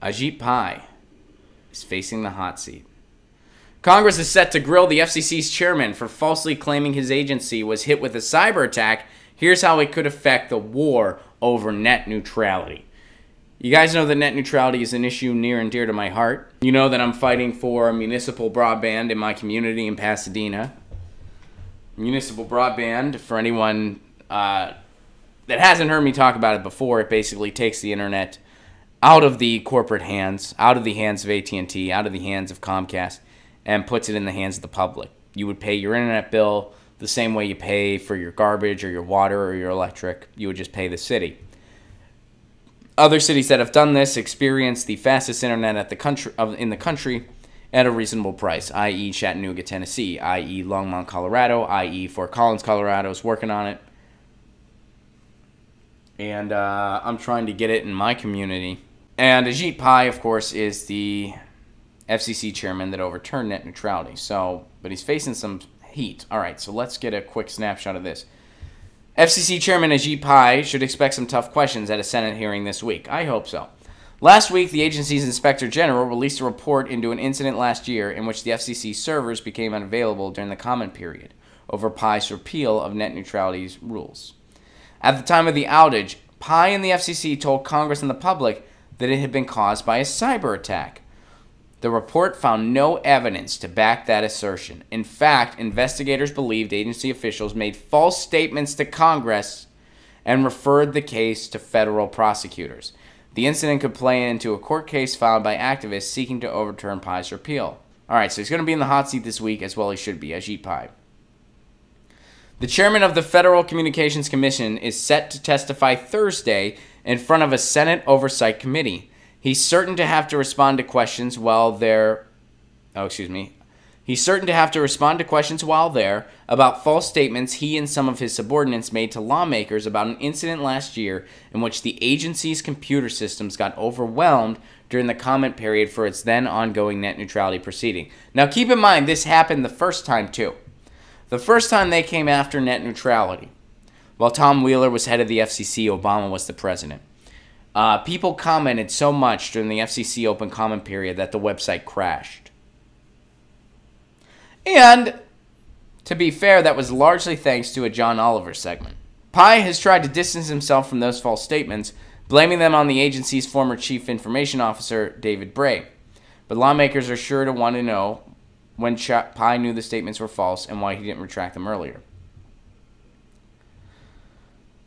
Ajit Pai is facing the hot seat. Congress is set to grill the FCC's chairman for falsely claiming his agency was hit with a cyber attack. Here's how it could affect the war over net neutrality. You guys know that net neutrality is an issue near and dear to my heart. You know that I'm fighting for municipal broadband in my community in Pasadena. Municipal broadband, for anyone that hasn't heard me talk about it before, it basically takes the internet out of the corporate hands, out of the hands of AT&T, out of the hands of Comcast, and puts it in the hands of the public. You would pay your internet bill the same way you pay for your garbage or your water or your electric. You would just pay the city. Other cities that have done this experience the fastest internet in the country at a reasonable price, i.e. Chattanooga, Tennessee, i.e. Longmont, Colorado, i.e. Fort Collins, Colorado is working on it. And I'm trying to get it in my community. And Ajit Pai, of course, is the FCC chairman that overturned net neutrality. But he's facing some heat. All right, so let's get a quick snapshot of this. FCC Chairman Ajit Pai should expect some tough questions at a Senate hearing this week. I hope so. Last week, the agency's Inspector General released a report into an incident last year in which the FCC servers became unavailable during the comment period over Pai's repeal of net neutrality's rules. At the time of the outage, Pai and the FCC told Congress and the public that it had been caused by a cyber attack. The report found no evidence to back that assertion. In fact, investigators believed agency officials made false statements to Congress and referred the case to federal prosecutors. The incident could play into a court case filed by activists seeking to overturn Pai's repeal. All right, so he's going to be in the hot seat this week, as well he should be, Ajit Pai. The chairman of the Federal Communications Commission is set to testify Thursday in front of a Senate Oversight Committee. He's certain to have to respond to questions about false statements he and some of his subordinates made to lawmakers about an incident last year in which the agency's computer systems got overwhelmed during the comment period for its then ongoing net neutrality proceeding. Now keep in mind, this happened the first time too. The first time they came after net neutrality, while Tom Wheeler was head of the FCC, Obama was the president. People commented so much during the FCC open comment period that the website crashed. And, to be fair, that was largely thanks to a John Oliver segment. Pai has tried to distance himself from those false statements, blaming them on the agency's former chief information officer, David Bray. But lawmakers are sure to want to know when Pai knew the statements were false and why he didn't retract them earlier.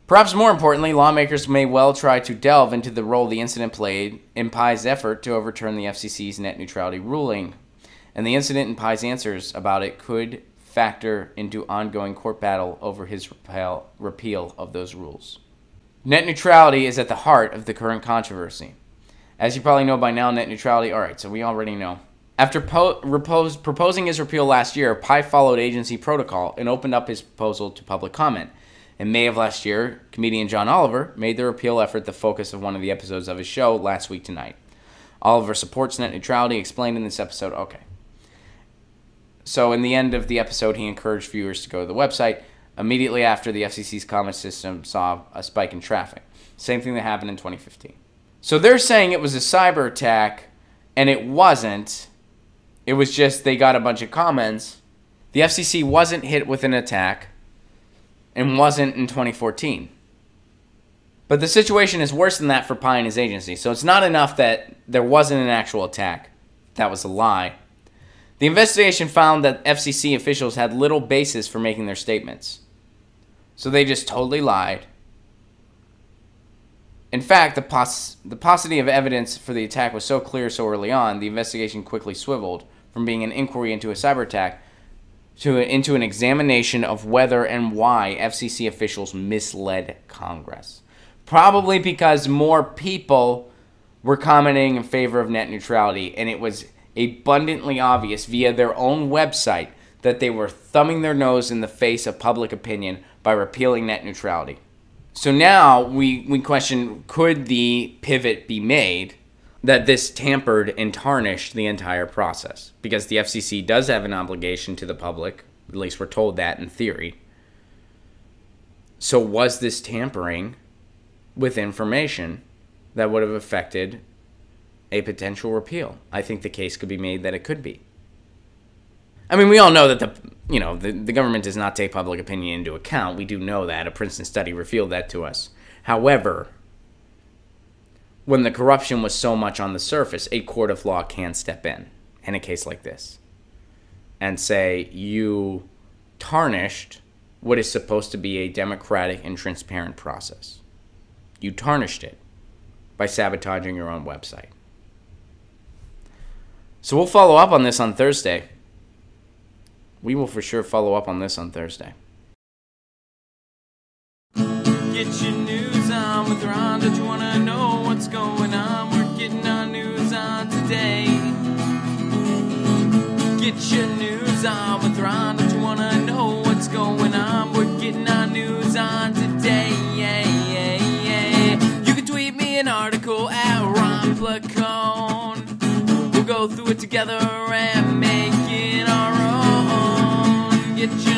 Perhaps more importantly, lawmakers may well try to delve into the role the incident played in Pai's effort to overturn the FCC's net neutrality ruling. And the incident and Pai's answers about it could factor into ongoing court battle over his repeal of those rules. Net neutrality is at the heart of the current controversy. As you probably know by now, net neutrality, alright, so we already know. After proposing his repeal last year, Pai followed agency protocol and opened up his proposal to public comment. In May of last year, comedian John Oliver made the repeal effort the focus of one of the episodes of his show, Last Week Tonight. Oliver supports net neutrality, explained in this episode. Okay. So in the end of the episode, he encouraged viewers to go to the website immediately after the FCC's comment system saw a spike in traffic. Same thing that happened in 2015. So they're saying it was a cyber attack, and it wasn't. It was just they got a bunch of comments. The FCC wasn't hit with an attack and wasn't in 2014. But the situation is worse than that for Pai and his agency. So it's not enough that there wasn't an actual attack. That was a lie. The investigation found that FCC officials had little basis for making their statements. So they just totally lied. In fact, the paucity of evidence for the attack was so clear so early on, the investigation quickly swiveled from being an inquiry into a cyber attack into an examination of whether and why FCC officials misled Congress. Probably because more people were commenting in favor of net neutrality, and it was abundantly obvious via their own website that they were thumbing their nose in the face of public opinion by repealing net neutrality. So now we question, could the pivot be made that this tampered and tarnished the entire process? Because the FCC does have an obligation to the public, at least we're told that in theory. So was this tampering with information that would have affected a potential repeal. I think the case could be made that it could be. I mean, we all know that the government does not take public opinion into account. We do know that. A Princeton study revealed that to us. However, when the corruption was so much on the surface, a court of law can step in a case like this and say, you tarnished what is supposed to be a democratic and transparent process. You tarnished it by sabotaging your own website. So we'll follow up on this on Thursday. We will for sure follow up on this on Thursday. Get your news on with Ron. Don't you want to know what's going on? We're getting our news on today. Get your news on with Ron. Don't you want to know what's going on? We're getting our news on today. You can tweet me an article at Ron Placone. We'll go through it together and make it our own. Get your